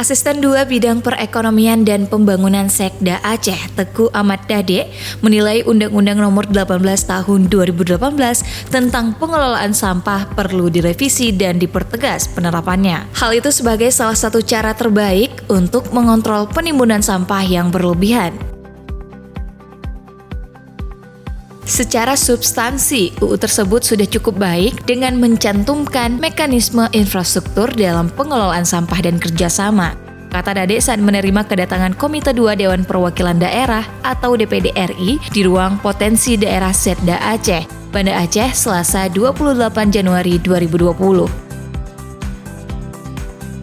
Asisten 2 Bidang Perekonomian dan Pembangunan Sekda Aceh, Teguh Ahmad Dade, menilai Undang-Undang Nomor 18 Tahun 2018 tentang pengelolaan sampah perlu direvisi dan dipertegas penerapannya. Hal itu sebagai salah satu cara terbaik untuk mengontrol penimbunan sampah yang berlebihan. Secara substansi, UU tersebut sudah cukup baik dengan mencantumkan mekanisme infrastruktur dalam pengelolaan sampah dan kerjasama, kata Dade saat menerima kedatangan Komite 2 Dewan Perwakilan Daerah atau DPD RI di ruang potensi daerah Sekda Aceh, Banda Aceh, Selasa 28 Januari 2020.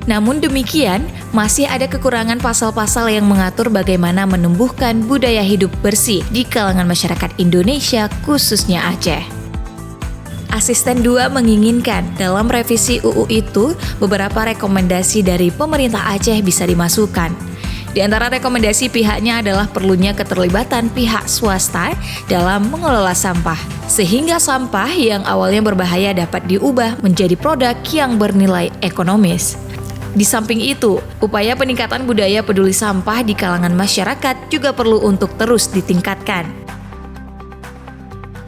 Namun demikian, masih ada kekurangan pasal-pasal yang mengatur bagaimana menumbuhkan budaya hidup bersih di kalangan masyarakat Indonesia, khususnya Aceh. Asisten 2 menginginkan dalam revisi UU itu beberapa rekomendasi dari pemerintah Aceh bisa dimasukkan. Di antara rekomendasi pihaknya adalah perlunya keterlibatan pihak swasta dalam mengelola sampah, sehingga sampah yang awalnya berbahaya dapat diubah menjadi produk yang bernilai ekonomis. Di samping itu, upaya peningkatan budaya peduli sampah di kalangan masyarakat juga perlu untuk terus ditingkatkan.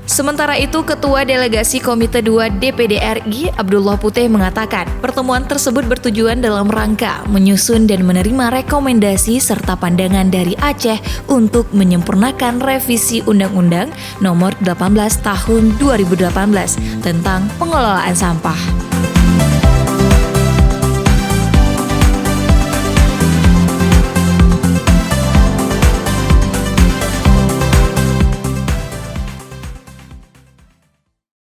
Sementara itu, Ketua Delegasi Komite 2 DPD RI, Abdullah Putih, mengatakan pertemuan tersebut bertujuan dalam rangka menyusun dan menerima rekomendasi serta pandangan dari Aceh untuk menyempurnakan revisi Undang-Undang Nomor 18 Tahun 2018 tentang pengelolaan sampah.